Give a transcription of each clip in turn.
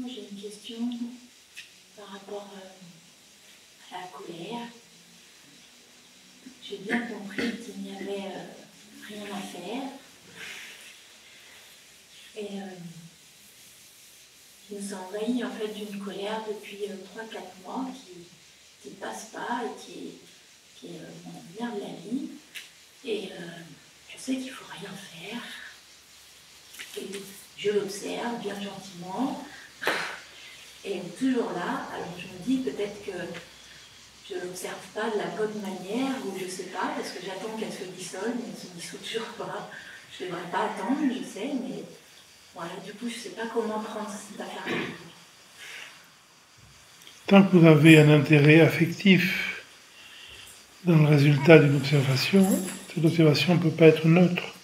Moi, j'ai une question par rapport à la colère. J'ai bien compris qu'il n'y avait rien à faire et qui nous a envahis en fait d'une colère depuis 3-4 mois qui ne passe pas et qui m'emmerde la vie. Et je sais qu'il ne faut rien faire. Et je l'observe bien gentiment. Et toujours là, alors je me dis peut-être que je ne l'observe pas de la bonne manière, ou je ne sais pas, parce que j'attends qu'elle se dissolve, mais elle ne se dissout toujours pas. Je ne devrais pas attendre, je sais, mais voilà, du coup, je ne sais pas comment prendre cette affaire. Tant que vous avez un intérêt affectif dans le résultat d'une observation, cette observation ne peut pas être neutre.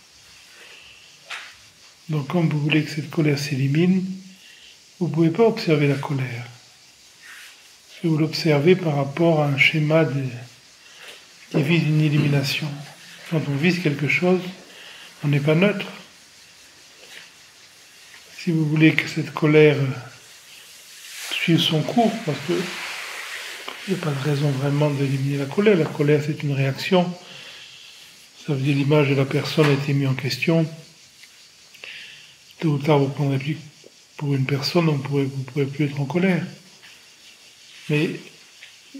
Donc, quand vous voulez que cette colère s'élimine, vous ne pouvez pas observer la colère. Si vous l'observez par rapport à un schéma qui vise une élimination. Quand on vise quelque chose, on n'est pas neutre. Si vous voulez que cette colère suive son cours, parce que il n'y a pas de raison vraiment d'éliminer la colère. La colère, c'est une réaction. Ça veut dire l'image de la personne a été mise en question. Tôt ou tard, vous ne prendrez plus pour une personne, vous ne pourrez plus être en colère. Mais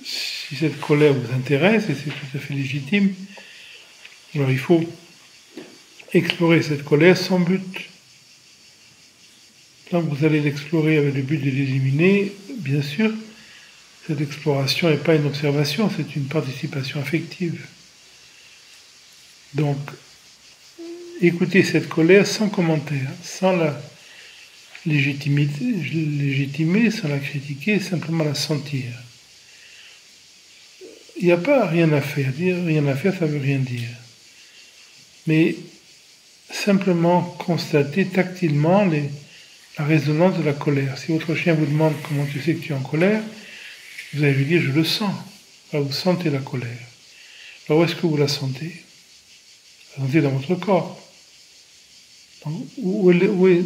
si cette colère vous intéresse, et c'est tout à fait légitime, alors il faut explorer cette colère sans but. Quand vous allez l'explorer avec le but de l'éliminer, bien sûr, cette exploration n'est pas une observation, c'est une participation affective. Donc, écoutez cette colère sans commentaire, sans la légitimer, sans la critiquer, simplement la sentir. Il n'y a pas rien à faire. Dire rien à faire, ça ne veut rien dire. Mais simplement constater tactilement la résonance de la colère. Si votre chien vous demande comment tu sais que tu es en colère, vous allez lui dire je le sens. Alors vous sentez la colère. Alors où est-ce que vous la sentez? Vous la sentez dans votre corps. Donc, où est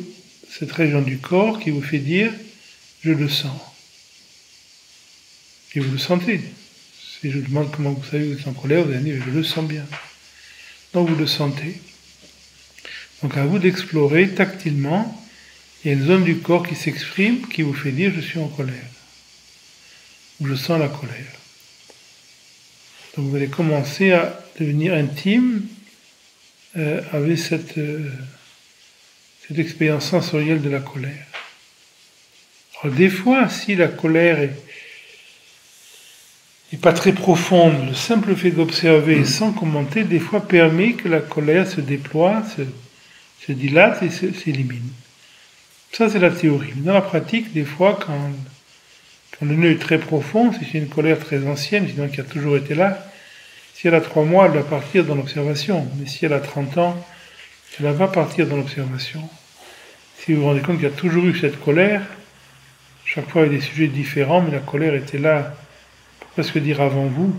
cette région du corps qui vous fait dire je le sens? Et vous le sentez. Si je vous demande comment vous savez que vous êtes en colère, vous allez dire je le sens bien. Donc vous le sentez. Donc à vous d'explorer tactilement. Il y a une zone du corps qui s'exprime, qui vous fait dire je suis en colère. Ou je sens la colère. Donc vous allez commencer à devenir intime avec cette expérience sensorielle de la colère. Alors des fois, si la colère n'est pas très profonde, le simple fait d'observer sans commenter, des fois permet que la colère se déploie, se dilate et s'élimine. Ça, c'est la théorie. Dans la pratique, des fois, quand le nœud est très profond, si c'est une colère très ancienne, sinon qui a toujours été là, si elle a 3 mois, elle va partir dans l'observation. Mais si elle a 30 ans, elle ne va pas partir dans l'observation. Si vous vous rendez compte qu'il y a toujours eu cette colère, chaque fois avec des sujets différents, mais la colère était là, pour presque dire avant vous,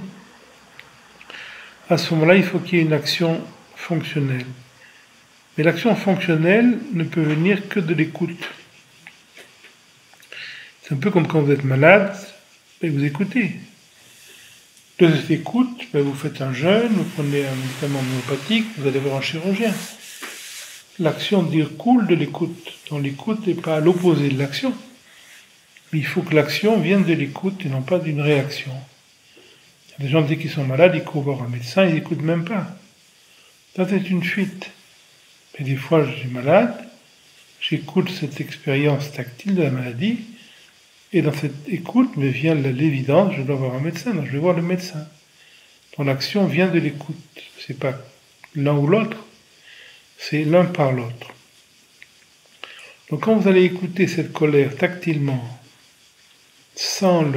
à ce moment-là, il faut qu'il y ait une action fonctionnelle. Mais l'action fonctionnelle ne peut venir que de l'écoute. C'est un peu comme quand vous êtes malade et vous écoutez. De cette écoute, vous faites un jeûne, vous prenez un médicament homéopathique, vous allez voir un chirurgien. L'action coule de l'écoute. Donc l'écoute n'est pas à l'opposé de l'action. Mais il faut que l'action vienne de l'écoute et non pas d'une réaction. Il y a des gens, dès qu'ils sont malades, ils courent voir un médecin, ils n'écoutent même pas. Ça, c'est une fuite. Et des fois, je suis malade, j'écoute cette expérience tactile de la maladie, et dans cette écoute me vient l'évidence, je dois voir un médecin, donc je vais voir le médecin. Donc l'action vient de l'écoute. C'est pas l'un ou l'autre, c'est l'un par l'autre. Donc quand vous allez écouter cette colère tactilement, sans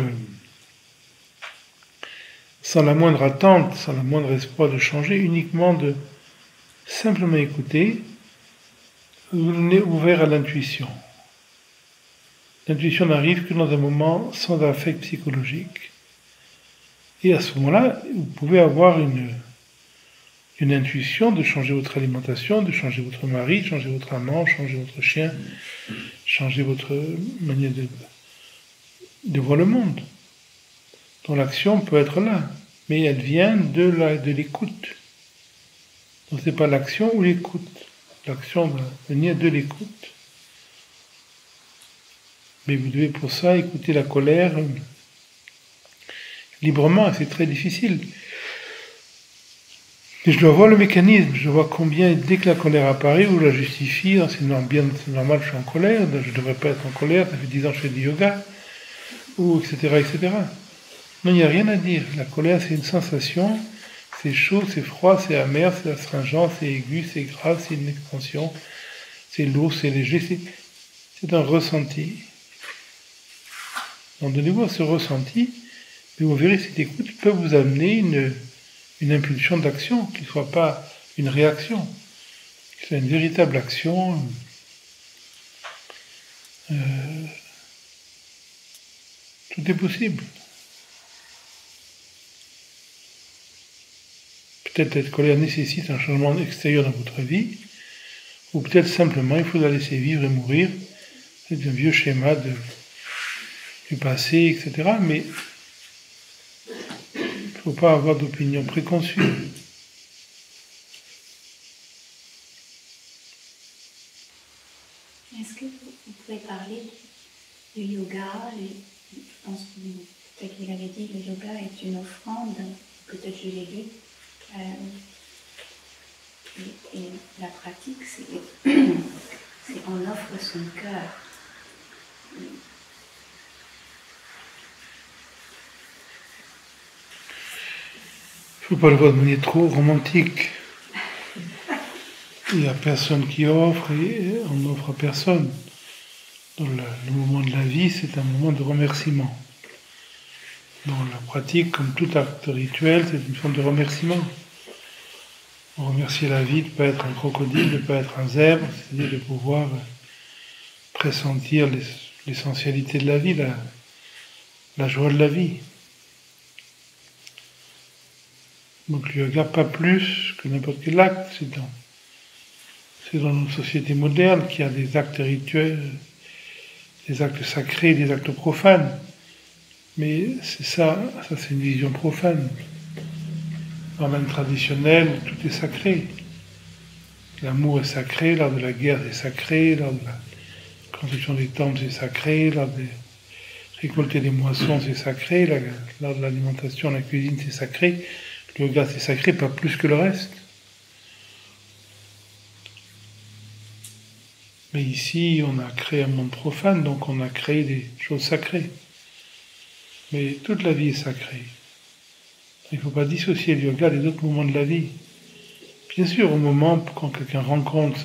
la moindre attente, sans la moindre espoir de changer, uniquement de simplement écouter, vous venez ouvert à l'intuition. L'intuition n'arrive que dans un moment sans affect psychologique. Et à ce moment-là, vous pouvez avoir une intuition de changer votre alimentation, de changer votre mari, de changer votre amant, changer votre chien, changer votre manière de voir le monde. Donc l'action peut être là, mais elle vient de l'écoute. Donc c'est pas l'action ou l'écoute. L'action va venir de l'écoute. Mais vous devez pour ça écouter la colère librement, et c'est très difficile. Et je dois voir le mécanisme, je vois combien, dès que la colère apparaît, vous la justifiez, c'est normal, je suis en colère, je ne devrais pas être en colère, ça fait 10 ans que je fais du yoga, ou etc., etc. Non, il n'y a rien à dire. La colère, c'est une sensation, c'est chaud, c'est froid, c'est amer, c'est astringent, c'est aigu, c'est grave, c'est une expansion, c'est lourd, c'est léger, c'est un ressenti. Donc donnez-vous à ce ressenti, mais vous verrez, cette écoute peut vous amener une impulsion d'action, qui ne soit pas une réaction, qui soit une véritable action. Tout est possible. Peut-être cette colère nécessite un changement extérieur dans votre vie, ou peut-être simplement il faut la laisser vivre et mourir. C'est un vieux schéma du passé, etc. Mais il ne faut pas avoir d'opinion préconçue. Est-ce que vous pouvez parler du yoga? Je pense que peut-être vous l'avez dit, le yoga est une offrande, peut-être je l'ai lu. Et la pratique, c'est on offre son cœur. Il ne faut pas le voir de manière trop romantique. Il n'y a personne qui offre et on n'offre à personne. Dans le moment de la vie, c'est un moment de remerciement. Dans la pratique, comme tout acte rituel, c'est une forme de remerciement. On remercie la vie de ne pas être un crocodile, de ne pas être un zèbre, c'est-à-dire de pouvoir pressentir l'essentialité de la vie, la joie de la vie. Donc le yoga, pas plus que n'importe quel acte, c'est dans une société moderne qu'il y a des actes rituels, des actes sacrés, des actes profanes. Mais c'est ça c'est une vision profane. Dans l'âme traditionnelle, tout est sacré. L'amour est sacré, l'art de la guerre c'est sacré, l'art de la construction des temples c'est sacré, l'art de récolter des moissons c'est sacré, l'art de l'alimentation, la cuisine c'est sacré, le yoga c'est sacré, pas plus que le reste. Mais ici, on a créé un monde profane, donc on a créé des choses sacrées. Mais toute la vie est sacrée. Il ne faut pas dissocier le yoga des autres moments de la vie. Bien sûr, au moment, quand quelqu'un rencontre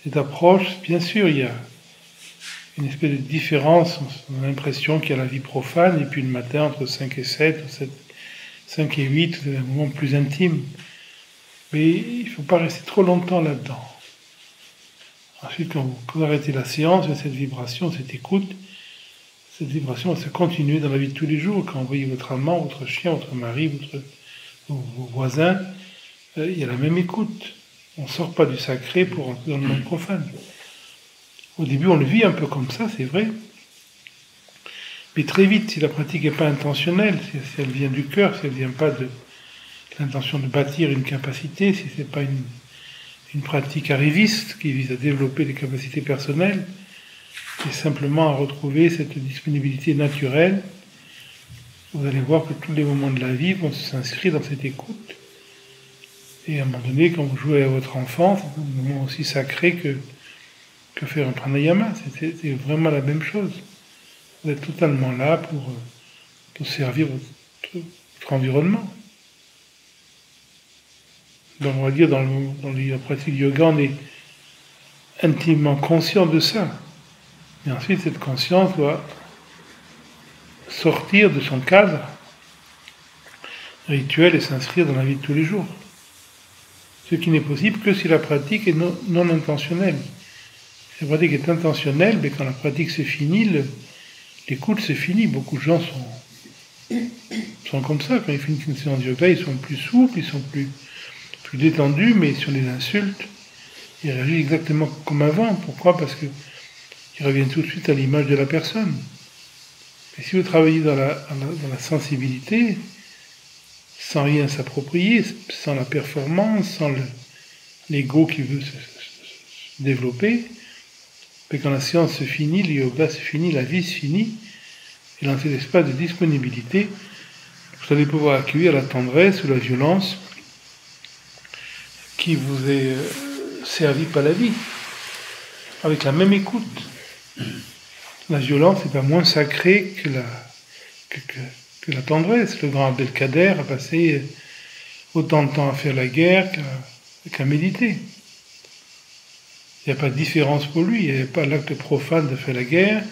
cette approche, bien sûr, il y a une espèce de différence. On a l'impression qu'il y a la vie profane, et puis le matin, entre 5 et 7, ou 5 et 8, c'est un moment plus intime. Mais il ne faut pas rester trop longtemps là-dedans. Ensuite, quand vous arrêtez la séance, cette vibration, cette écoute, cette vibration va se continuer dans la vie de tous les jours. Quand vous voyez votre amant, votre chien, votre mari, vos voisins, il y a la même écoute. On ne sort pas du sacré pour entrer dans le monde profane. Au début, on le vit un peu comme ça, c'est vrai. Mais très vite, si la pratique n'est pas intentionnelle, si elle vient du cœur, si elle ne vient pas de l'intention de bâtir une capacité, si ce n'est pas une pratique arriviste qui vise à développer des capacités personnelles, et simplement à retrouver cette disponibilité naturelle, vous allez voir que tous les moments de la vie vont s'inscrire dans cette écoute. Et à un moment donné, quand vous jouez à votre enfant, c'est un moment aussi sacré que faire un pranayama. C'est vraiment la même chose. Vous êtes totalement là pour servir votre environnement. Donc on va dire, dans la pratique du yoga, on est intimement conscient de ça. Et ensuite, cette conscience doit sortir de son cadre rituel et s'inscrire dans la vie de tous les jours. Ce qui n'est possible que si la pratique est non intentionnelle. Si la pratique est intentionnelle, mais quand la pratique se finit, l'écoute se finit. Beaucoup de gens sont comme ça. Quand ils finissent une séance de yoga, ils sont plus souples, ils sont plus détendus, mais sur les insultes, ils réagissent exactement comme avant. Pourquoi ? Parce que il revient tout de suite à l'image de la personne. Et si vous travaillez dans la sensibilité, sans rien s'approprier, sans la performance, sans l'ego qui veut se développer, mais quand la séance se finit, le yoga se finit, la vie se finit, et dans cet espace de disponibilité, vous allez pouvoir accueillir la tendresse ou la violence qui vous est servie par la vie, avec la même écoute. La violence n'est pas moins sacrée que la tendresse. Le grand Abdelkader a passé autant de temps à faire la guerre qu'à méditer. Il n'y a pas de différence pour lui. Il n'y avait pas l'acte profane de faire la guerre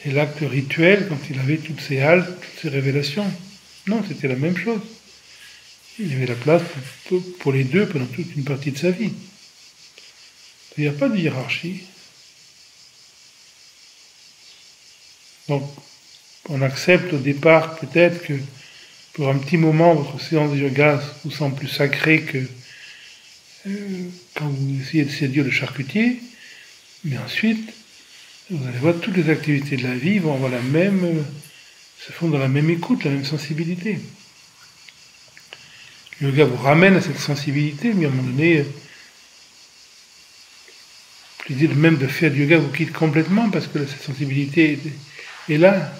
et l'acte rituel quand il avait toutes ses haltes, toutes ses révélations. Non, c'était la même chose. Il y avait la place pour les deux pendant toute une partie de sa vie. Il n'y a pas de hiérarchie. Donc, on accepte au départ peut-être que pour un petit moment, votre séance de yoga vous semble plus sacrée que quand vous essayez de séduire le charcutier, mais ensuite, vous allez voir toutes les activités de la vie vont avoir se font dans la même écoute, la même sensibilité. Le yoga vous ramène à cette sensibilité, mais à un moment donné, l'idée même de faire du yoga vous quitte complètement parce que cette sensibilité est là.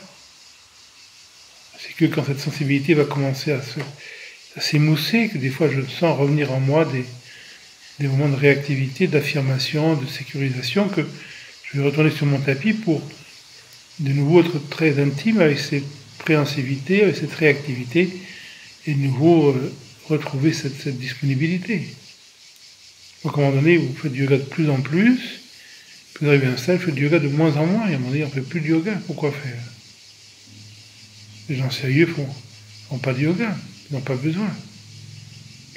C'est que quand cette sensibilité va commencer à s'émousser, que des fois je sens revenir en moi des moments de réactivité, d'affirmation, de sécurisation, que je vais retourner sur mon tapis pour de nouveau être très intime avec cette préhensivité, avec cette réactivité, et de nouveau retrouver cette disponibilité. Donc à un moment donné, vous faites du yoga de plus en plus, puis vous arrivez à un stade, vous faites du yoga de moins en moins, et à un moment donné, on ne fait plus de yoga. Pourquoi faire? Les gens sérieux font pas de yoga, ils n'ont pas besoin.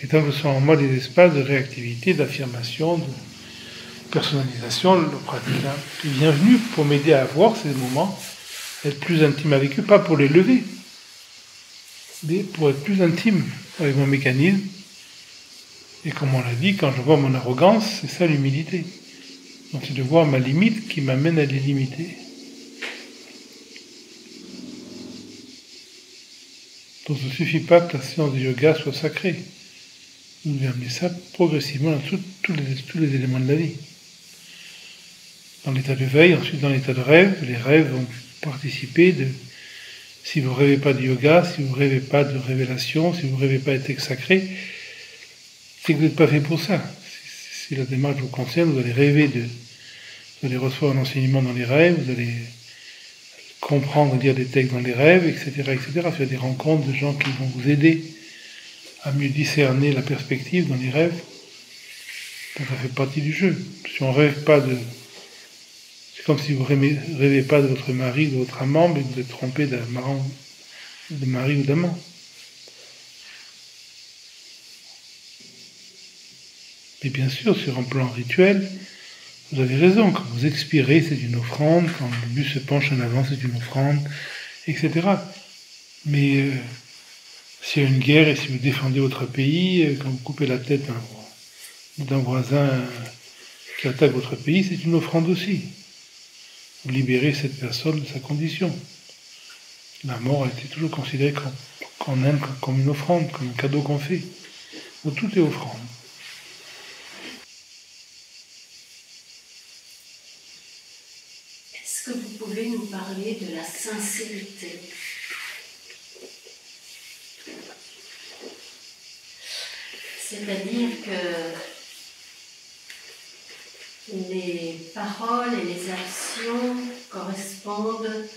Et tant que ce sont en moi des espaces de réactivité, d'affirmation, de personnalisation, le pratique est bienvenu pour m'aider à avoir ces moments, être plus intime avec eux, pas pour les lever, mais pour être plus intime avec mon mécanisme. Et comme on l'a dit, quand je vois mon arrogance, c'est ça l'humilité. Donc c'est de voir ma limite qui m'amène à les limiter. Donc il ne suffit pas que la séance de yoga soit sacrée. Vous devez amener ça progressivement dans tous les éléments de la vie. Dans l'état de veille, ensuite dans l'état de rêve, les rêves vont participer si vous ne rêvez pas de yoga, si vous ne rêvez pas de révélation, si vous ne rêvez pas de texte sacré, c'est que vous n'êtes pas fait pour ça. Si la démarche vous concerne, vous allez rêver vous allez recevoir un enseignement dans les rêves, vous allez comprendre, lire des textes dans les rêves, etc., etc., faire des rencontres de gens qui vont vous aider à mieux discerner la perspective dans les rêves. Donc ça fait partie du jeu. Si on rêve pas c'est comme si vous rêvez pas de votre mari, de votre amant, mais vous êtes trompé de mari ou d'amant. Mais bien sûr, sur un plan rituel, vous avez raison, quand vous expirez, c'est une offrande, quand le but se penche en avant, c'est une offrande, etc. Mais s'il y a une guerre et si vous défendez votre pays, quand vous coupez la tête d'un voisin qui attaque votre pays, c'est une offrande aussi. Vous libérez cette personne de sa condition. La mort a été toujours considérée qu'en Inde comme une offrande, comme un cadeau qu'on fait. Donc tout est offrande. Est-ce que vous pouvez nous parler de la sincérité? C'est-à-dire que les paroles et les actions correspondent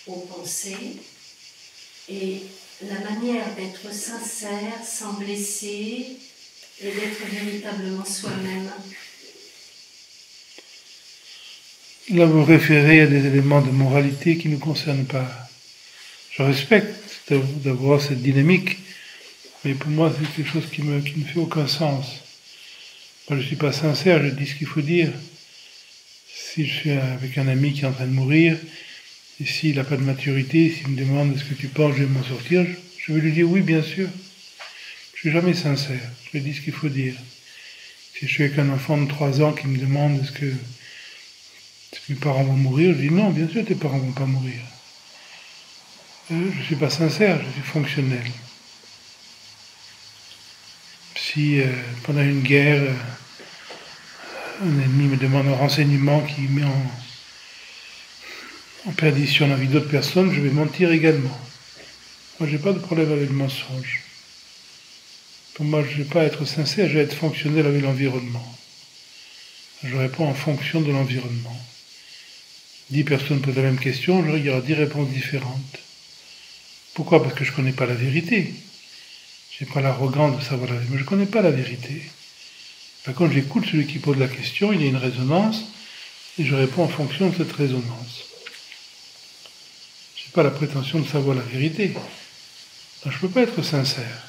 aux pensées et la manière d'être sincère sans blesser et d'être véritablement soi-même. Là, vous référez à des éléments de moralité qui ne nous concernent pas. Je respecte d'avoir cette dynamique, mais pour moi, c'est quelque chose qui ne fait aucun sens. Moi, je ne suis pas sincère, je dis ce qu'il faut dire. Si je suis avec un ami qui est en train de mourir, et s'il n'a pas de maturité, s'il me demande est-ce que tu penses que je vais m'en sortir, je vais lui dire oui, bien sûr. Je ne suis jamais sincère, je dis ce qu'il faut dire. Si je suis avec un enfant de 3 ans qui me demande est-ce que Mes parents vont mourir, je dis non, bien sûr tes parents vont pas mourir. Je ne suis pas sincère, je suis fonctionnel. Si pendant une guerre, un ennemi me demande un renseignement qui met en perdition la vie d'autres personnes, je vais mentir également. Moi, j'ai pas de problème avec le mensonge. Pour moi, je ne vais pas être sincère, je vais être fonctionnel avec l'environnement. Je réponds en fonction de l'environnement. 10 personnes posent la même question, il y aura 10 réponses différentes. Pourquoi? Parce que je ne connais pas la vérité. Je n'ai pas l'arrogance de savoir la vérité, mais je ne connais pas la vérité. Par contre, j'écoute celui qui pose la question, il y a une résonance, et je réponds en fonction de cette résonance. Je n'ai pas la prétention de savoir la vérité. Donc je ne peux pas être sincère.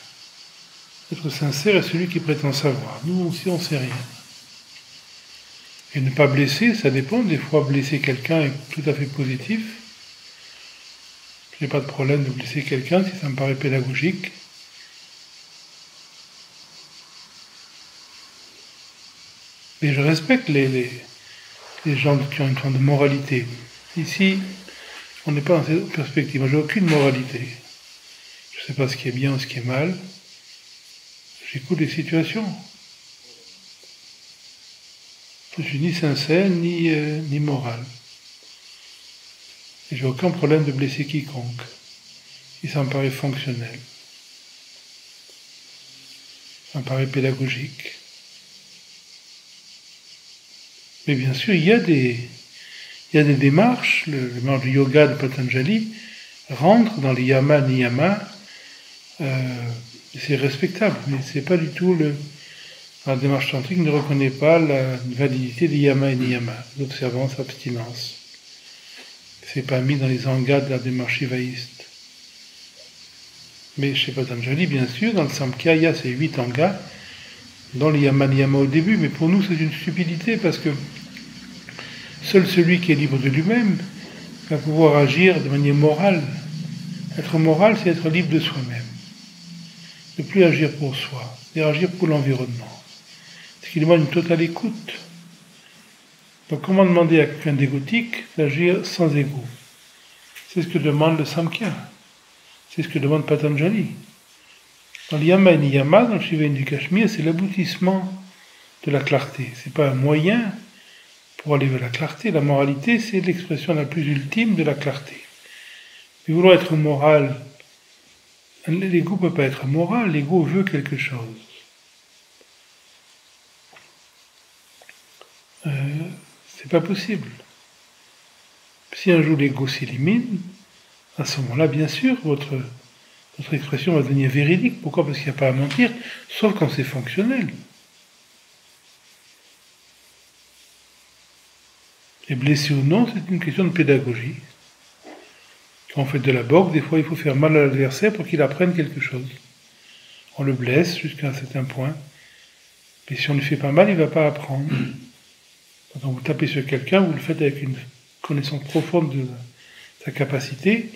Être sincère est celui qui prétend savoir. Nous aussi, on ne sait rien. Et ne pas blesser, ça dépend. Des fois, blesser quelqu'un est tout à fait positif. Je n'ai pas de problème de blesser quelqu'un si ça me paraît pédagogique. Mais je respecte les gens qui ont une forme de moralité. Ici, on n'est pas dans cette perspective. Moi, j'ai aucune moralité. Je ne sais pas ce qui est bien ou ce qui est mal. J'écoute les situations. Je ne suis ni sincère, ni moral. Et j'ai aucun problème de blesser quiconque. Et ça me paraît fonctionnel. Ça me paraît pédagogique. Mais bien sûr, il y a des démarches. Le démarche du yoga de Patanjali rentre dans les yama, niyama. C'est respectable, mais c'est pas du tout la démarche tantrique ne reconnaît pas la validité des yama et niyama, l'observance, abstinence. C'est pas mis dans les angas de la démarche shivaïste. Mais chez Patanjali, bien sûr, dans le Samkhya, il y a ces 8 angas, dans les yama niyama au début, mais pour nous c'est une stupidité parce que seul celui qui est libre de lui-même va pouvoir agir de manière morale. Être moral, c'est être libre de soi-même. Ne plus agir pour soi, c'est agir pour l'environnement. Ce qui demande une totale écoute. Donc comment demander à quelqu'un d'égotique d'agir sans égo? C'est ce que demande le Samkhya. C'est ce que demande Patanjali. Dans l'yama et niyama, dans le Shiva du Cachemire, c'est l'aboutissement de la clarté. Ce n'est pas un moyen pour aller vers la clarté. La moralité, c'est l'expression la plus ultime de la clarté. Mais vouloir être moral, l'ego ne peut pas être moral, l'ego veut quelque chose. C'est pas possible. Si un jour l'ego s'élimine, à ce moment-là, bien sûr, votre expression va devenir véridique. Pourquoi? Parce qu'il n'y a pas à mentir, sauf quand c'est fonctionnel. Et blessé ou non, c'est une question de pédagogie. Quand on fait de la boxe, des fois, il faut faire mal à l'adversaire pour qu'il apprenne quelque chose. On le blesse jusqu'à un certain point. Mais si on ne lui fait pas mal, il ne va pas apprendre. Quand vous tapez sur quelqu'un, vous le faites avec une connaissance profonde de sa capacité.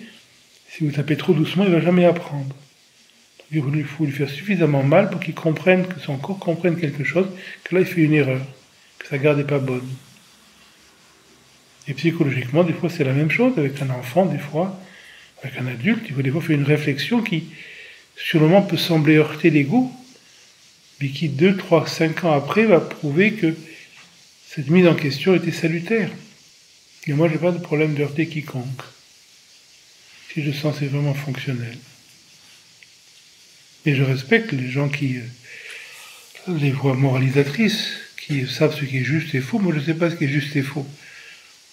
Si vous tapez trop doucement, il ne va jamais apprendre. Donc, il faut lui faire suffisamment mal pour qu'il comprenne, que son corps comprenne quelque chose, que là, il fait une erreur, que sa garde n'est pas bonne. Et psychologiquement, des fois, c'est la même chose avec un enfant, des fois, avec un adulte. Il faut des fois faire une réflexion qui, sur le moment, peut sembler heurter l'ego, mais qui, 2, 3, 5 ans après, va prouver que cette mise en question était salutaire. Et moi, je n'ai pas de problème de heurter quiconque. Si je sens que c'est vraiment fonctionnel. Et je respecte les gens qui les voient moralisatrices, qui savent ce qui est juste et faux. Moi, je ne sais pas ce qui est juste et faux.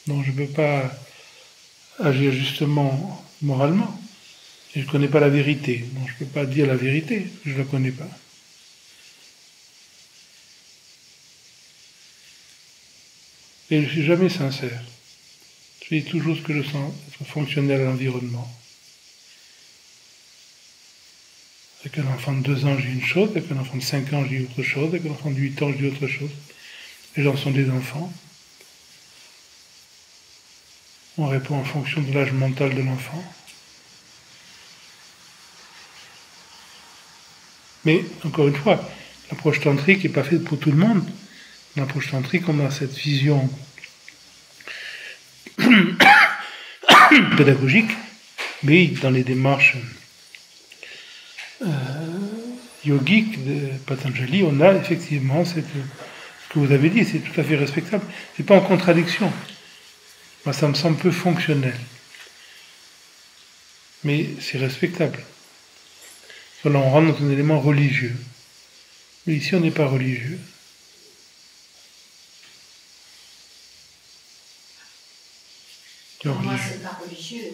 Donc, je ne peux pas agir justement moralement. Et je ne connais pas la vérité. Donc, je ne peux pas dire la vérité. Je ne la connais pas. Et je ne suis jamais sincère. Je dis toujours ce que je sens, être fonctionnel à l'environnement. Avec un enfant de 2 ans, je dis une chose, avec un enfant de 5 ans, je dis autre chose, avec un enfant de 8 ans, je dis autre chose. Les gens sont des enfants. On répond en fonction de l'âge mental de l'enfant. Mais, encore une fois, l'approche tantrique n'est pas faite pour tout le monde. L'approche tantrique, on a cette vision pédagogique, mais dans les démarches yogiques de Patanjali, on a effectivement ce que vous avez dit, c'est tout à fait respectable. C'est pas en contradiction. Moi, ça me semble peu fonctionnel. Mais c'est respectable. Là, on rentre dans un élément religieux. Mais ici, on n'est pas religieux. Pour moi, c'est pas religieux.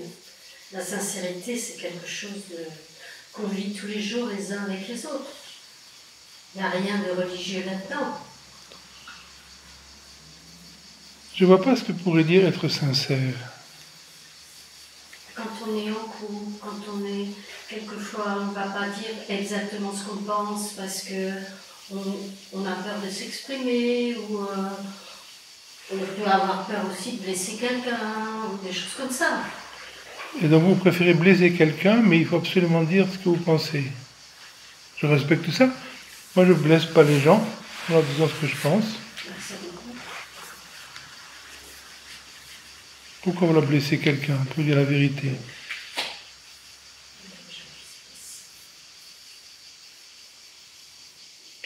La sincérité, c'est quelque chose qu'on vit tous les jours les uns avec les autres. Il n'y a rien de religieux là-dedans. Je ne vois pas ce que pourrait dire être sincère. Quand on est en couple, quand on est... Quelquefois, on ne va pas dire exactement ce qu'on pense parce qu'on a peur de s'exprimer ou on peut avoir peur aussi de blesser quelqu'un ou des choses comme ça. Et donc vous préférez blesser quelqu'un, mais il faut absolument dire ce que vous pensez. Je respecte ça. Moi, je ne blesse pas les gens en leur disant ce que je pense. Pourquoi vous blessez quelqu'un pour dire la vérité?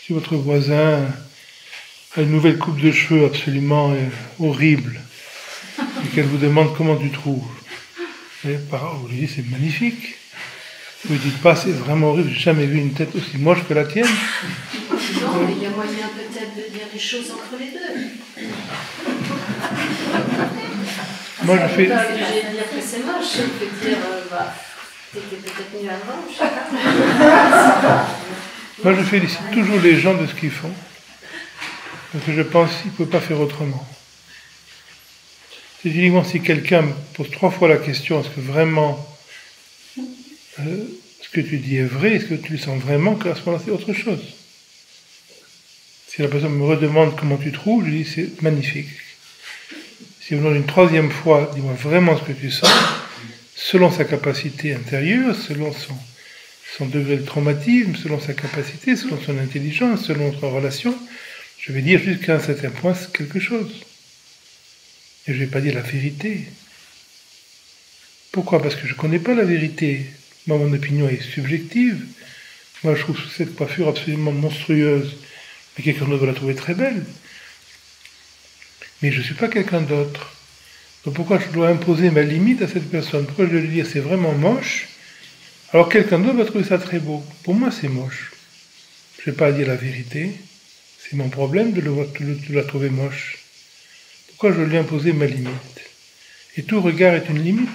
Si votre voisin a une nouvelle coupe de cheveux absolument horrible et qu'elle vous demande comment tu trouves, vous lui dites c'est magnifique. Vous ne dites pas c'est vraiment horrible, j'ai jamais vu une tête aussi moche que la tienne. Non, mais il y a moyen peut-être de dire les choses entre les deux. Moi je fais. Pas obligé de dire que c'est moche, je peux dire t'étais peut-être mieux avant, je sais pas. Moi je félicite toujours les gens de ce qu'ils font. Parce que je pense qu'ils ne peuvent pas faire autrement. C'est uniquement si quelqu'un me pose 3 fois la question, est-ce que vraiment ce que tu dis est vrai, est-ce que tu le sens vraiment, qu'à ce moment-là c'est autre chose. Si la personne me redemande comment tu trouves, je dis c'est magnifique. Si vous demandez une 3e fois, dis-moi vraiment ce que tu sens, selon sa capacité intérieure, selon son degré de traumatisme, selon sa capacité, selon son intelligence, selon notre relation, je vais dire jusqu'à un certain point quelque chose. Et je ne vais pas dire la vérité. Pourquoi? Parce que je ne connais pas la vérité. Moi, mon opinion est subjective. Moi, je trouve cette coiffure absolument monstrueuse. Mais quelqu'un d'autre va la trouver très belle. Mais je ne suis pas quelqu'un d'autre. Donc pourquoi je dois imposer ma limite à cette personne? Pourquoi je dois lui dire c'est vraiment moche, alors quelqu'un d'autre va trouver ça très beau? Pour moi, c'est moche. Je ne vais pas dire la vérité. C'est mon problème de la trouver moche. Pourquoi je dois lui imposer ma limite? Et tout regard est une limite.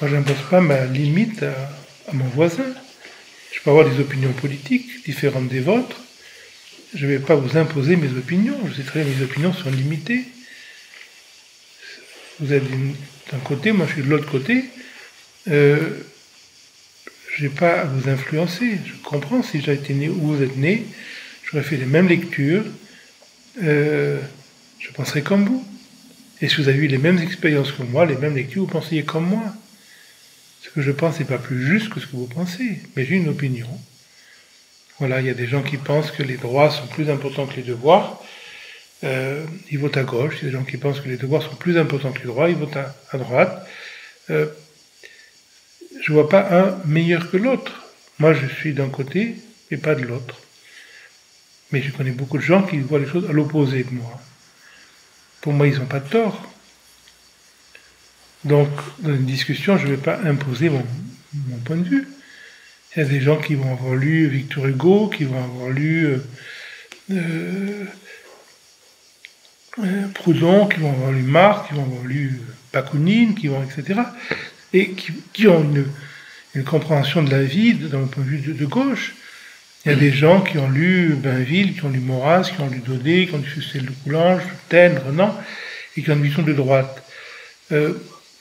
Moi, je n'impose pas ma limite à mon voisin. Je peux avoir des opinions politiques différentes des vôtres. Je ne vais pas vous imposer mes opinions. Je sais très bien que mes opinions sont limitées. Vous êtes d'un côté, moi je suis de l'autre côté. Je n'ai pas à vous influencer. Je comprends, si j'ai été né où vous êtes né, j'aurais fait les mêmes lectures, je penserais comme vous. Et si vous avez eu les mêmes expériences que moi, les mêmes lectures, vous penseriez comme moi. Ce que je pense n'est pas plus juste que ce que vous pensez, mais j'ai une opinion. Voilà, il y a des gens qui pensent que les droits sont plus importants que les devoirs, ils votent à gauche. Il y a des gens qui pensent que les devoirs sont plus importants que les droits, ils votent à droite. Je ne vois pas un meilleur que l'autre. Moi, je suis d'un côté et pas de l'autre. Mais je connais beaucoup de gens qui voient les choses à l'opposé de moi. Pour moi, ils n'ont pas de tort. Donc, dans une discussion, je ne vais pas imposer mon point de vue. Il y a des gens qui vont avoir lu Victor Hugo, qui vont avoir lu Proudhon, qui vont avoir lu Marx, qui vont avoir lu Bakounine, etc. Et qui ont une compréhension de la vie d'un point de vue de gauche. Il y a des gens qui ont lu Bainville, qui ont lu Maurras, qui ont lu Daudet, qui ont lu Fustel de Coulanges, Taine, Renan, et qui ont une vision de droite.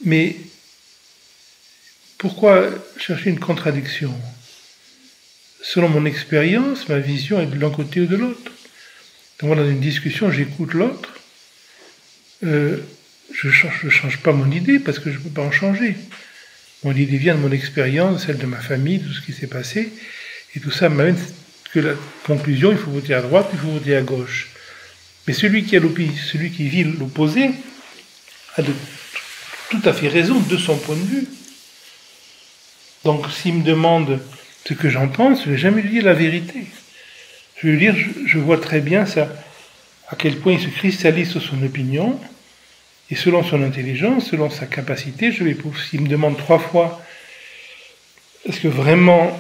Mais pourquoi chercher une contradiction? Selon mon expérience, ma vision est de l'un côté ou de l'autre. Donc voilà, dans une discussion, j'écoute l'autre. Je change pas mon idée parce que je ne peux pas en changer. Mon idée vient de mon expérience, celle de ma famille, de tout ce qui s'est passé. Et tout ça m'amène que la conclusion, il faut voter à droite, il faut voter à gauche. Mais celui qui vit l'opposé a tout à fait raison de son point de vue. Donc s'il me demande ce que j'en pense, je ne vais jamais lui dire la vérité. Je vais lui dire, je vois très bien ça, à quel point il se cristallise sur son opinion, et selon son intelligence, selon sa capacité, s'il me demande 3 fois, est-ce que vraiment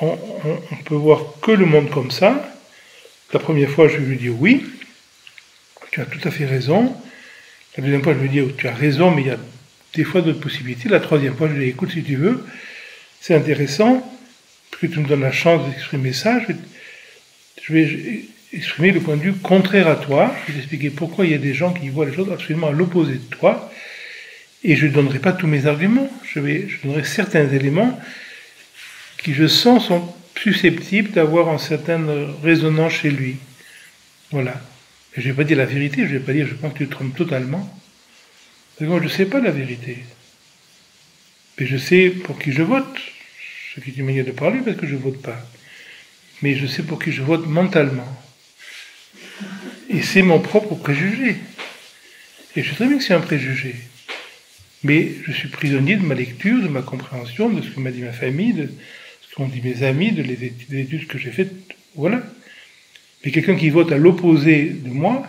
on peut voir que le monde comme ça? La première fois, je vais lui dire oui, tu as tout à fait raison. La deuxième fois, je vais lui dire, tu as raison, mais il y a des fois d'autres possibilités. La troisième fois, je lui dis, écoute, si tu veux, c'est intéressant, parce que tu me donnes la chance d'exprimer ça, je vais exprimer le point de vue contraire à toi, je vais t'expliquer pourquoi il y a des gens qui voient les choses absolument à l'opposé de toi, et je ne donnerai pas tous mes arguments, je donnerai certains éléments qui, je sens, sont susceptibles d'avoir un certain résonance chez lui. Voilà. Et je ne vais pas dire la vérité, je ne vais pas dire je pense que tu te trompes totalement. Parce que moi, je ne sais pas la vérité. Mais je sais pour qui je vote. Ce qui est une manière de parler parce que je ne vote pas. Mais je sais pour qui je vote mentalement. Et c'est mon propre préjugé. Et je sais très bien que c'est un préjugé. Mais je suis prisonnier de ma lecture, de ma compréhension, de ce que m'a dit ma famille, de ce qu'ont dit mes amis, des études que j'ai faites. Voilà. Mais quelqu'un qui vote à l'opposé de moi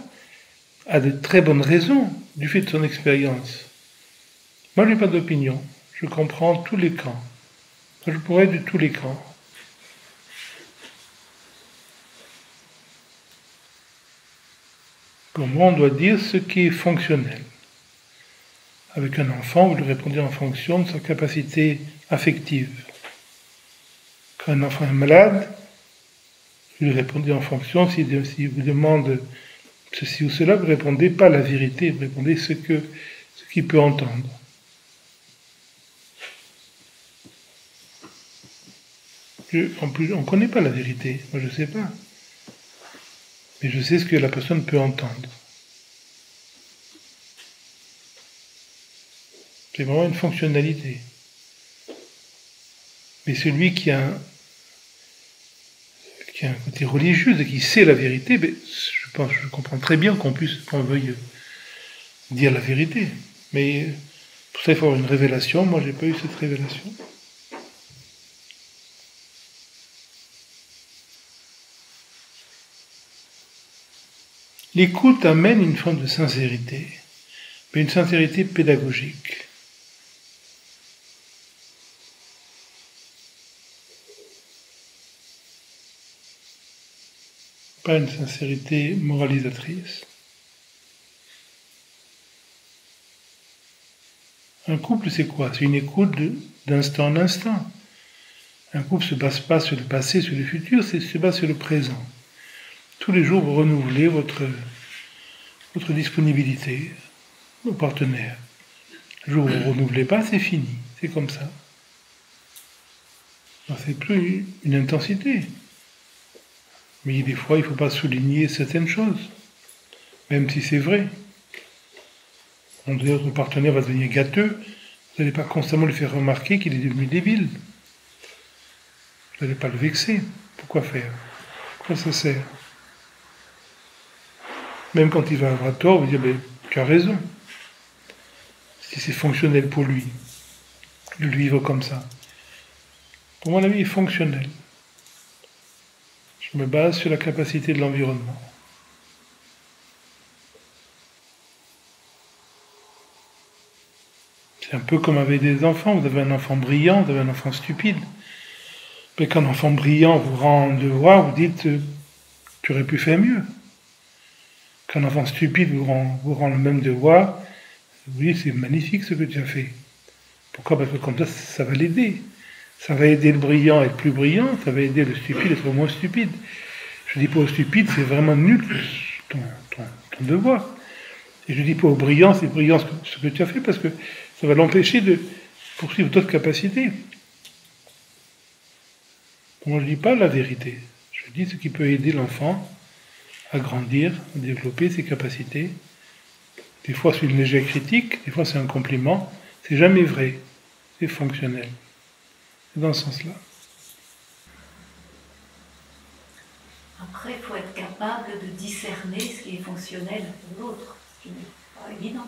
a de très bonnes raisons du fait de son expérience. Moi, je n'ai pas d'opinion. Je comprends tous les camps. Moi, je pourrais être de tous les camps. Pour moi, on doit dire ce qui est fonctionnel. Avec un enfant, vous lui répondez en fonction de sa capacité affective. Quand un enfant est malade, vous lui répondez en fonction, s'il vous demande ceci ou cela, vous ne répondez pas la vérité, vous répondez ce qu'il peut entendre. En plus, on ne connaît pas la vérité, moi je ne sais pas. Mais je sais ce que la personne peut entendre. C'est vraiment une fonctionnalité. Mais celui qui a un côté religieux et qui sait la vérité, je comprends très bien qu'on veuille dire la vérité. Mais pour ça, il faut avoir une révélation. Moi, je n'ai pas eu cette révélation. L'écoute amène une forme de sincérité, mais une sincérité pédagogique. Pas une sincérité moralisatrice. Un couple, c'est quoi? C'est une écoute d'instant en instant. Un couple ne se base pas sur le passé, sur le futur, se base sur le présent. Tous les jours, vous renouvelez votre disponibilité au partenaire. Le jour où vous ne renouvelez pas, c'est fini. C'est comme ça. C'est plus une intensité. Mais des fois, il ne faut pas souligner certaines choses, même si c'est vrai. Votre partenaire va devenir gâteux, vous n'allez pas constamment lui faire remarquer qu'il est devenu débile. Vous n'allez pas le vexer. Pourquoi faire? Pourquoi ça sert? Même quand il va avoir tort, vous dire, tu as raison. Si c'est fonctionnel pour lui, de le vivre comme ça. Pour moi, la vie est fonctionnelle. Je me base sur la capacité de l'environnement. C'est un peu comme avec des enfants. Vous avez un enfant brillant, vous avez un enfant stupide. Mais quand un enfant brillant vous rend un devoir, vous dites, tu aurais pu faire mieux. Quand un enfant stupide vous rend le même devoir, vous dites, c'est magnifique ce que tu as fait. Pourquoi? Parce que comme ça va l'aider. Ça va aider le brillant à être plus brillant, ça va aider le stupide à être moins stupide. Je dis pas au stupide, c'est vraiment nul ton devoir. Et je dis pas au brillant, c'est brillant ce que tu as fait, parce que ça va l'empêcher de poursuivre d'autres capacités. Moi, je ne dis pas la vérité. Je dis ce qui peut aider l'enfant à grandir, à développer ses capacités. Des fois, c'est une légère critique, des fois, c'est un compliment. C'est jamais vrai. C'est fonctionnel. C'est dans ce sens-là. Après, il faut être capable de discerner ce qui est fonctionnel pour l'autre. Ce qui n'est pas évident.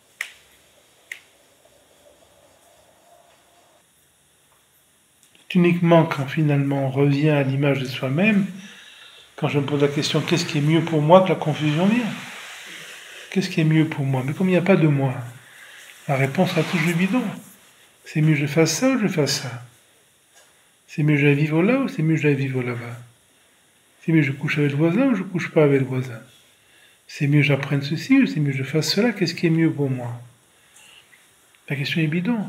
C'est uniquement quand finalement on revient à l'image de soi-même, quand je me pose la question qu'est-ce qui est mieux pour moi, que la confusion vient. Qu'est-ce qui est mieux pour moi? Mais comme il n'y a pas de moi, la réponse sera toujours bidon. C'est mieux que je fasse ça ou je fasse ça? C'est mieux que j'aille vivre là ou c'est mieux que j'aille vivre là-bas? C'est mieux que je couche avec le voisin ou je couche pas avec le voisin? C'est mieux que j'apprenne ceci ou c'est mieux que je fasse cela? Qu'est-ce qui est mieux pour moi? La question est bidon.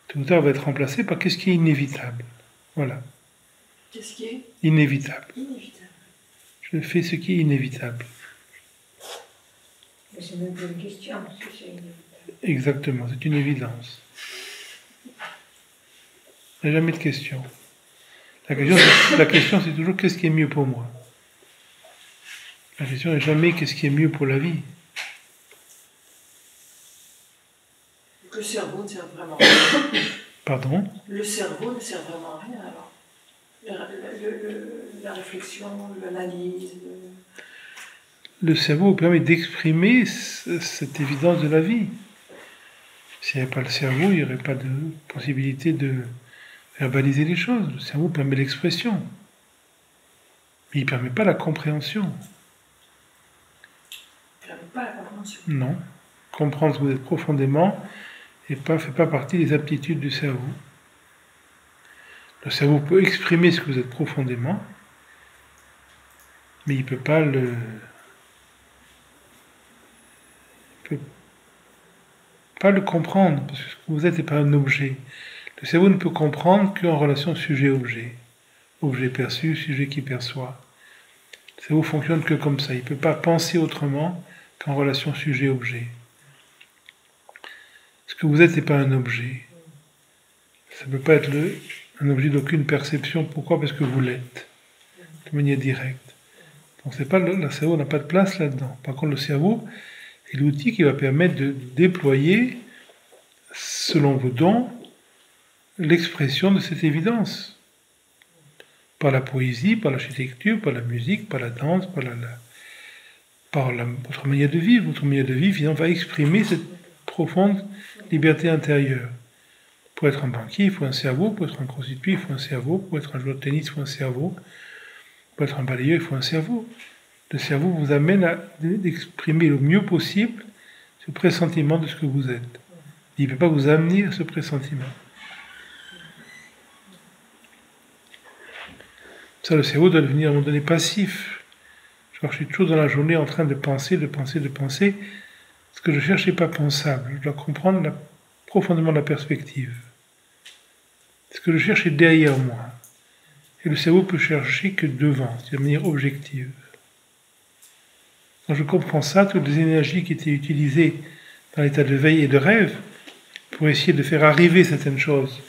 Tout à l'heure va être remplacée par qu'est-ce qui est inévitable. Voilà. Qu'est-ce qui est Inévitable. inévitable? Je fais ce qui est inévitable. Mais c'est même pas une question, si c'est inévitable. Exactement, c'est une évidence. Il n'y a jamais de question. La question, c'est toujours qu'est-ce qui est mieux pour moi. La question n'est jamais qu'est-ce qui est mieux pour la vie. Le cerveau ne sert vraiment à rien. Pardon? Le cerveau ne sert vraiment à rien alors. La réflexion, l'analyse. Le cerveau vous permet d'exprimer cette évidence de la vie. S'il n'y avait pas le cerveau, il n'y aurait pas de possibilité de verbaliser les choses. Le cerveau permet l'expression. Mais il ne permet pas la compréhension. Il ne permet pas la compréhension. Non. Comprendre ce que vous êtes profondément ne fait pas partie des aptitudes du cerveau. Le cerveau peut exprimer ce que vous êtes profondément, mais il ne peut pas le... pas le comprendre, parce que ce que vous êtes n'est pas un objet. Le cerveau ne peut comprendre qu'en relation sujet-objet. Objet perçu, sujet qui perçoit. Le cerveau fonctionne que comme ça. Il ne peut pas penser autrement qu'en relation sujet-objet. Ce que vous êtes n'est pas un objet. Ça ne peut pas être un objet d'aucune perception. Pourquoi? Parce que vous l'êtes. De manière directe. Donc c'est pas le cerveau n'a pas de place là-dedans. Par contre, le cerveau est l'outil qui va permettre de déployer, selon vos dons, l'expression de cette évidence. Par la poésie, par l'architecture, par la musique, par la danse, par votre manière de vivre. Votre manière de vivre, finalement, va exprimer cette profonde liberté intérieure. Pour être un banquier, il faut un cerveau. Pour être un prostitué, il faut un cerveau. Pour être un joueur de tennis, il faut un cerveau. Pour être un balayeur, il faut un cerveau. Le cerveau vous amène à exprimer le mieux possible ce pressentiment de ce que vous êtes. Il ne peut pas vous amener à ce pressentiment. Ça, le cerveau doit devenir à un moment donné passif. Je suis toujours dans la journée en train de penser. Ce que je cherche n'est pas pensable. Je dois comprendre profondément la perspective. Ce que je cherche est derrière moi. Et le cerveau peut chercher que devant, c'est de manière objective. Quand je comprends ça, toutes les énergies qui étaient utilisées dans l'état de veille et de rêve pour essayer de faire arriver certaines choses,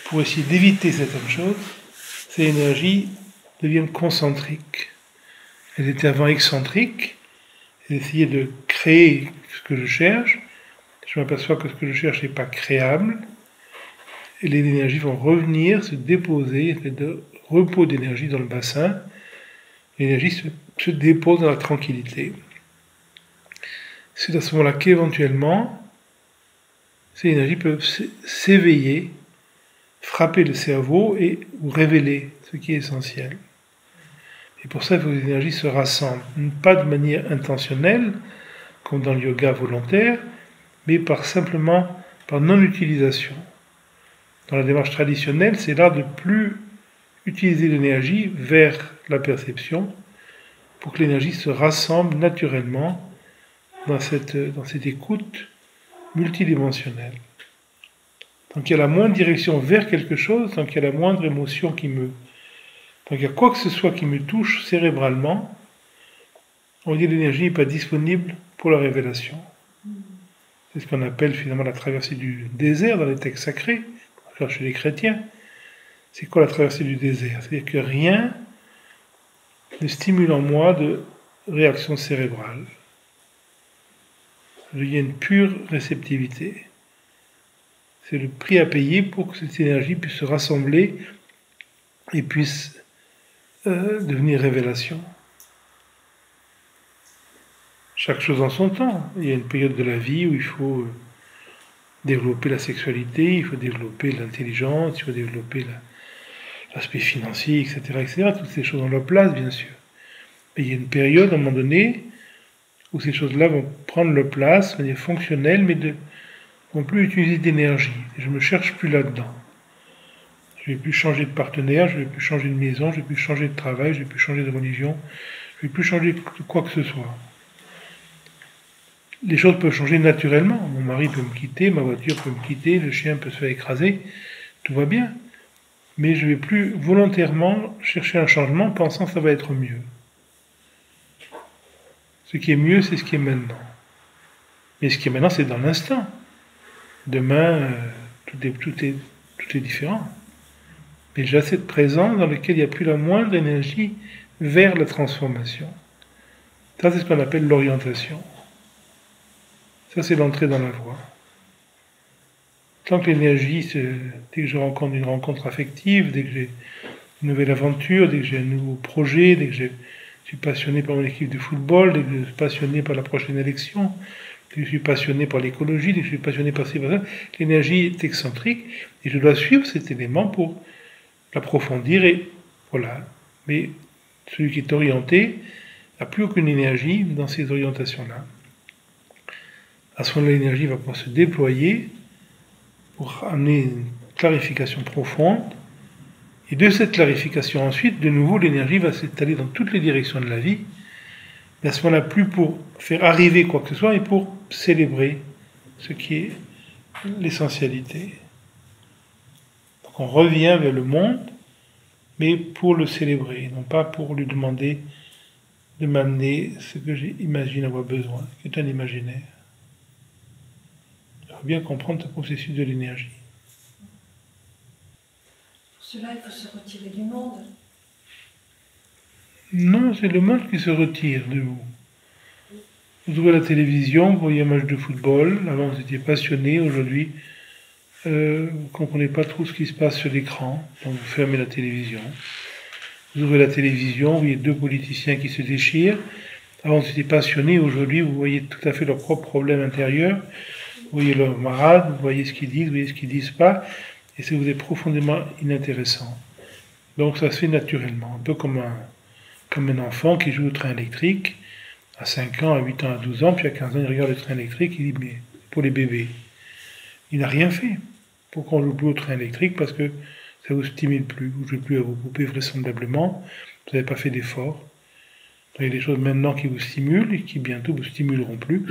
pour essayer d'éviter certaines choses, ces énergies deviennent concentriques. Elles étaient avant excentriques, elles essayaient de créer ce que je cherche. Je m'aperçois que ce que je cherche n'est pas créable, et les énergies vont revenir, se déposer, de repos d'énergie dans le bassin. L'énergie se dépose dans la tranquillité. C'est à ce moment-là qu'éventuellement, ces énergies peuvent s'éveiller, frapper le cerveau et vous révéler ce qui est essentiel. Et pour ça, il faut que les énergies se rassemblent, pas de manière intentionnelle, comme dans le yoga volontaire, mais simplement par non-utilisation. Dans la démarche traditionnelle, c'est l'art de plus utiliser l'énergie vers la perception pour que l'énergie se rassemble naturellement dans cette écoute multidimensionnelle. Tant qu'il y a la moindre direction vers quelque chose, tant qu'il y a la moindre émotion tant qu'il y a quoi que ce soit qui me touche cérébralement, on dit que l'énergie n'est pas disponible pour la révélation. C'est ce qu'on appelle finalement la traversée du désert dans les textes sacrés, chez les chrétiens. C'est quoi la traversée du désert? C'est-à-dire que rien ne stimule en moi de réaction cérébrale. Il y a une pure réceptivité. C'est le prix à payer pour que cette énergie puisse se rassembler et puisse devenir révélation. Chaque chose en son temps. Il y a une période de la vie où il faut développer la sexualité, il faut développer l'intelligence, il faut développer l'aspect financier, etc., etc. Toutes ces choses ont leur place, bien sûr. Mais il y a une période, à un moment donné, où ces choses-là vont prendre leur place, de manière fonctionnelle, mais ne vont plus utiliser d'énergie. Je ne me cherche plus là-dedans. Je ne vais plus changer de partenaire, je ne vais plus changer de maison, je ne vais plus changer de travail, je ne vais plus changer de religion, je ne vais plus changer de quoi que ce soit. Les choses peuvent changer naturellement. Mon mari peut me quitter, ma voiture peut me quitter, le chien peut se faire écraser, tout va bien. Mais je ne vais plus volontairement chercher un changement pensant que ça va être mieux. Ce qui est mieux, c'est ce qui est maintenant. Mais ce qui est maintenant, c'est dans l'instant. Demain, tout est différent. Mais j'ai assez de présence dans lequel il n'y a plus la moindre énergie vers la transformation. Ça, c'est ce qu'on appelle l'orientation. Ça, c'est l'entrée dans la voie. Tant que l'énergie, dès que je rencontre une rencontre affective, dès que j'ai une nouvelle aventure, dès que j'ai un nouveau projet, dès que je suis passionné par mon équipe de football, dès que je suis passionné par la prochaine élection, dès que je suis passionné par l'écologie, dès que je suis passionné par ces choses, l'énergie est excentrique et je dois suivre cet élément pour l'approfondir et voilà. Mais celui qui est orienté n'a plus aucune énergie dans ces orientations-là. À ce moment-là, l'énergie va pouvoir se déployer pour amener une clarification profonde. Et de cette clarification ensuite, de nouveau, l'énergie va s'étaler dans toutes les directions de la vie. Mais à ce moment-là, plus pour faire arriver quoi que ce soit, mais pour célébrer ce qui est l'essentialité. Donc on revient vers le monde, mais pour le célébrer, non pas pour lui demander de m'amener ce que j'imagine avoir besoin, qui est un imaginaire. Il faut bien comprendre ce processus de l'énergie. Pour cela, il faut se retirer du monde. Non, c'est le monde qui se retire de vous. Vous ouvrez la télévision, vous voyez un match de football, avant vous étiez passionné, aujourd'hui vous ne comprenez pas trop ce qui se passe sur l'écran, donc vous fermez la télévision. Vous ouvrez la télévision, vous voyez deux politiciens qui se déchirent, avant vous étiez passionné, aujourd'hui vous voyez tout à fait leurs propres problèmes intérieurs, vous voyez leurs marades, vous voyez ce qu'ils disent, vous voyez ce qu'ils disent pas, et ça vous est profondément inintéressant. Donc ça se fait naturellement, un peu comme un enfant qui joue au train électrique, à 5 ans, à 8 ans, à 12 ans, puis à 15 ans, il regarde le train électrique, il dit, mais pour les bébés, il n'a rien fait. Pourquoi on joue plus au train électrique? Parce que ça vous stimule plus, vous ne jouez plus à vos poupées vraisemblablement, vous n'avez pas fait d'effort. Il y a des choses maintenant qui vous stimulent et qui bientôt vous stimuleront plus.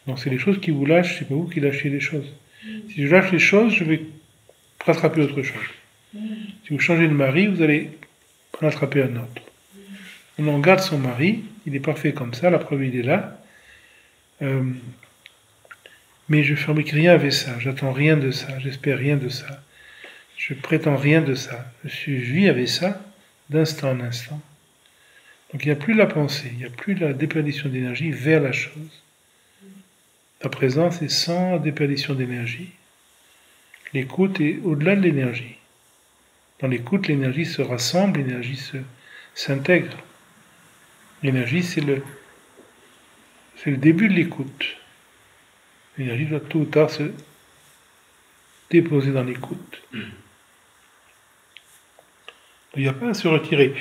Donc c'est les choses qui vous lâchent, c'est pas vous qui lâchez les choses. Si je lâche les choses, je vais rattraper autre chose. Si vous changez de mari, vous allez rattraper un autre. On garde son mari, il est parfait comme ça, la preuve il est là. Mais je fabrique rien avec ça, j'attends rien de ça, j'espère rien de ça. Je prétends rien de ça. Je vis avec ça d'instant en instant. Donc il n'y a plus la pensée, il n'y a plus la déperdition d'énergie vers la chose. La présence est sans déperdition d'énergie. L'écoute est au-delà de l'énergie. Dans l'écoute, l'énergie se rassemble, l'énergie s'intègre. L'énergie, c'est le début de l'écoute. L'énergie doit tôt ou tard se déposer dans l'écoute. Il n'y a pas à se retirer.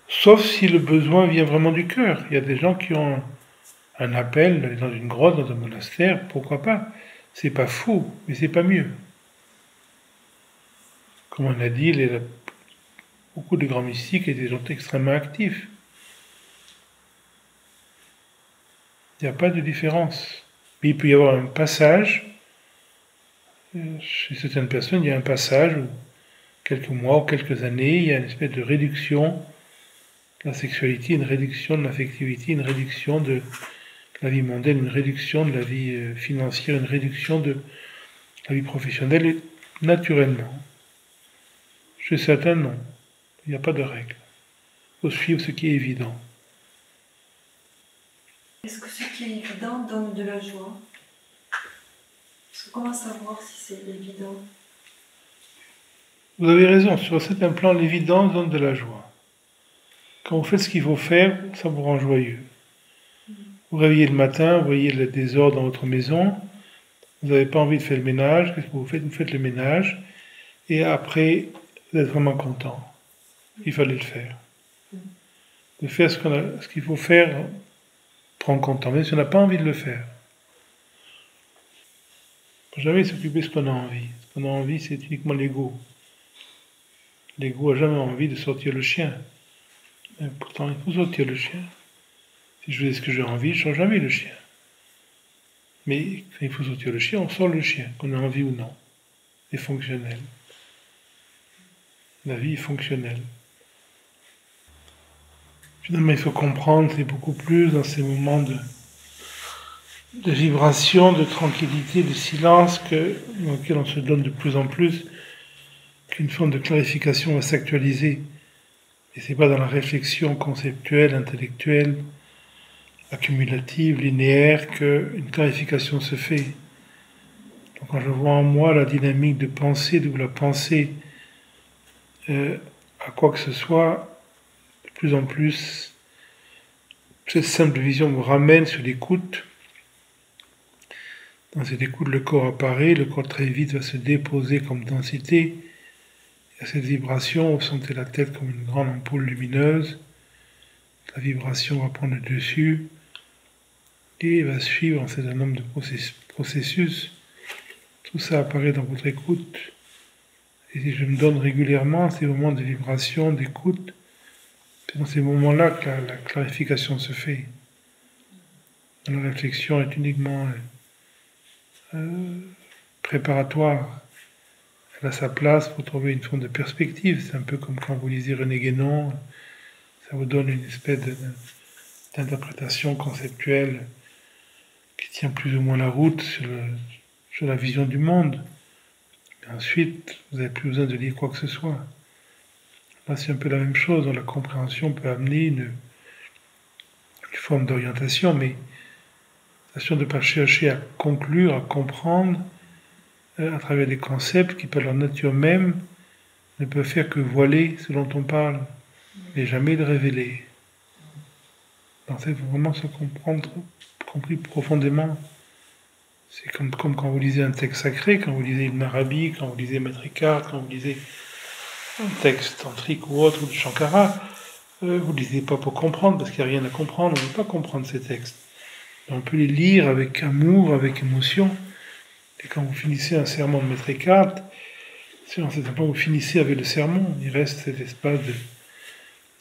Sauf si le besoin vient vraiment du cœur. Il y a des gens qui ont un appel d'aller dans une grotte, dans un monastère, pourquoi pas? C'est pas faux, mais c'est pas mieux. Comme on a dit, beaucoup de grands mystiques étaient des gens extrêmement actifs. Il n'y a pas de différence. Mais il peut y avoir un passage, chez certaines personnes, il y a un passage où quelques mois ou quelques années, il y a une espèce de réduction de la sexualité, une réduction de l'affectivité, une réduction de la vie mondaine, une réduction de la vie financière, une réduction de la vie professionnelle, et naturellement. Chez certains, non. Il n'y a pas de règle. Il faut suivre ce qui est évident. Est-ce que ce qui est évident donne de la joie? Parce que comment savoir si c'est évident? Vous avez raison, sur un certain plan, l'évidence donne de la joie. Quand vous faites ce qu'il faut faire, ça vous rend joyeux. Vous réveillez le matin, vous voyez le désordre dans votre maison, Vous n'avez pas envie de faire le ménage, qu'est-ce que vous faites? Vous faites le ménage, et après, vous êtes vraiment content. Il fallait le faire. De faire ce qu'il faut faire prend content, même si on n'a pas envie de le faire. Faut jamais s'occuper de ce qu'on a envie. Ce qu'on a envie, c'est uniquement l'ego. L'ego n'a jamais envie de sortir le chien. Et pourtant, il faut sortir le chien. Si je fais ce que j'ai envie, je ne sors jamais le chien. Mais quand il faut sortir le chien, on sort le chien, qu'on a envie ou non. C'est fonctionnel. La vie est fonctionnelle. Finalement, il faut comprendre, c'est beaucoup plus dans ces moments de vibration, de tranquillité, de silence dans lequel on se donne de plus en plus, qu'une forme de clarification va s'actualiser. Et c'est pas dans la réflexion conceptuelle, intellectuelle, accumulative, linéaire, qu'une clarification se fait. Donc quand je vois en moi la dynamique de pensée, d'où la pensée à quoi que ce soit, de plus en plus, cette simple vision me ramène sur l'écoute. Dans cette écoute, le corps apparaît, le corps très vite va se déposer comme densité. Il y a cette vibration, vous sentez la tête comme une grande ampoule lumineuse. La vibration va prendre le dessus et va suivre un certain nombre de processus. Tout ça apparaît dans votre écoute. Et si je me donne régulièrement ces moments de vibration, d'écoute, c'est dans ces moments-là que la clarification se fait. La réflexion est uniquement préparatoire. Elle a sa place pour trouver une forme de perspective. C'est un peu comme quand vous lisez René Guénon, ça vous donne une espèce d'interprétation conceptuelle qui tient plus ou moins la route sur la vision du monde. Mais ensuite, vous n'avez plus besoin de lire quoi que ce soit. Là, c'est un peu la même chose. La compréhension peut amener une forme d'orientation, mais attention de ne pas chercher à conclure, à comprendre à travers des concepts qui, par leur nature même, ne peuvent faire que voiler ce dont on parle, mais jamais le révéler. Donc, il faut vraiment se comprendre, compris profondément. C'est comme quand vous lisez un texte sacré, quand vous lisez Ibn Arabi, quand vous lisez Maître Eckhart, quand vous lisez un texte tantrique ou autre, ou de Shankara, vous ne lisez pas pour comprendre, parce qu'il n'y a rien à comprendre, on ne peut pas comprendre ces textes. On peut les lire avec amour, avec émotion. Et quand vous finissez un sermon de Maître Eckhart, c'est dans cet instant vous finissez avec le sermon. Il reste cet espace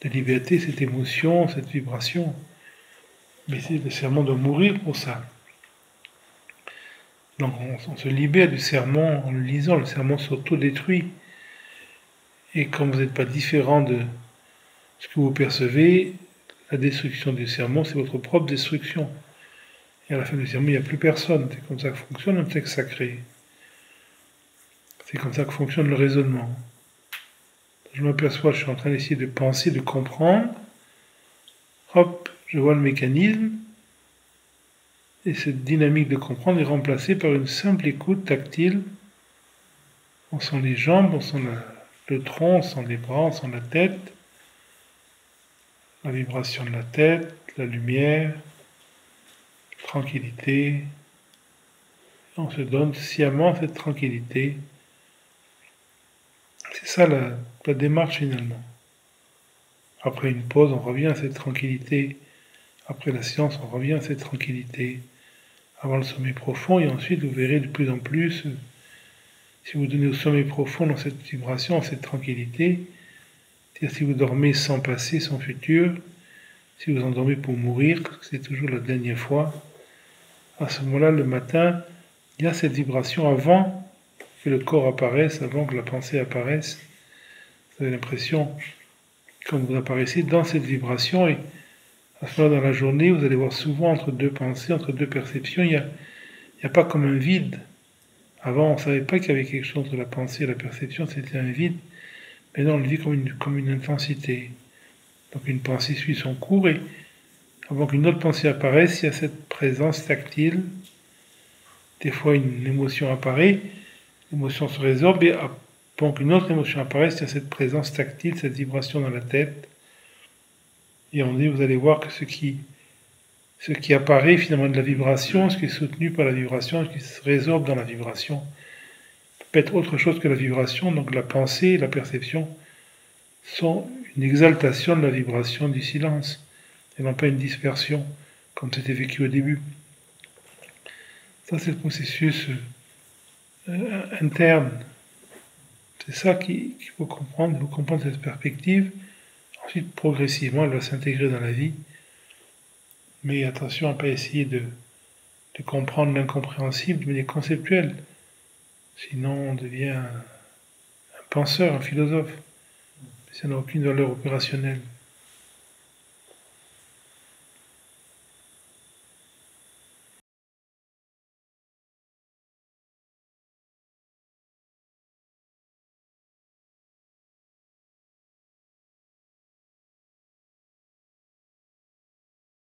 de liberté, cette émotion, cette vibration. Mais le sermon doit mourir pour ça. Donc on se libère du sermon en le lisant. Le sermon s'auto-détruit. Et quand vous n'êtes pas différent de ce que vous percevez, la destruction du sermon, c'est votre propre destruction. Et à la fin du sermon, il n'y a plus personne. C'est comme ça que fonctionne un texte sacré. C'est comme ça que fonctionne le raisonnement. Je m'aperçois, je suis en train d'essayer de penser, de comprendre. Hop, je vois le mécanisme. Et cette dynamique de comprendre est remplacée par une simple écoute tactile. On sent les jambes, on sent le tronc, on sent les bras, on sent la tête. La vibration de la tête, la lumière. Tranquillité. On se donne sciemment cette tranquillité. C'est ça la démarche finalement. Après une pause, on revient à cette tranquillité. Après la séance, on revient à cette tranquillité. Avant le sommeil profond, et ensuite vous verrez de plus en plus, si vous donnez au sommeil profond dans cette vibration, dans cette tranquillité, c'est-à-dire si vous dormez sans passé, sans futur, si vous endormez pour mourir, c'est toujours la dernière fois, à ce moment-là, le matin, il y a cette vibration avant que le corps apparaisse, avant que la pensée apparaisse. Vous avez l'impression, quand vous apparaissez dans cette vibration, et à ce moment-là, dans la journée, vous allez voir souvent entre deux pensées, entre deux perceptions, il n'y a pas comme un vide. Avant, on ne savait pas qu'il y avait quelque chose entre la pensée et la perception, c'était un vide. Maintenant, on le vit comme une intensité. Donc une pensée suit son cours, et avant qu'une autre pensée apparaisse, il y a cette présence tactile. Des fois, une émotion apparaît, l'émotion se résorbe, et avant qu'une autre émotion apparaisse, il y a cette présence tactile, cette vibration dans la tête. Et on dit, vous allez voir que ce qui ce qui apparaît finalement de la vibration, ce qui est soutenu par la vibration, ce qui se résorbe dans la vibration. Peut être autre chose que la vibration, donc la pensée et la perception sont une exaltation de la vibration du silence, et non pas une dispersion, comme c'était vécu au début. Ça, c'est le processus interne. C'est ça qu'il faut comprendre. Il faut comprendre cette perspective. Ensuite, progressivement, elle va s'intégrer dans la vie. Mais attention à ne pas essayer de comprendre l'incompréhensible de manière conceptuelle. Sinon, on devient un penseur, un philosophe. Ça n'a aucune valeur opérationnelle.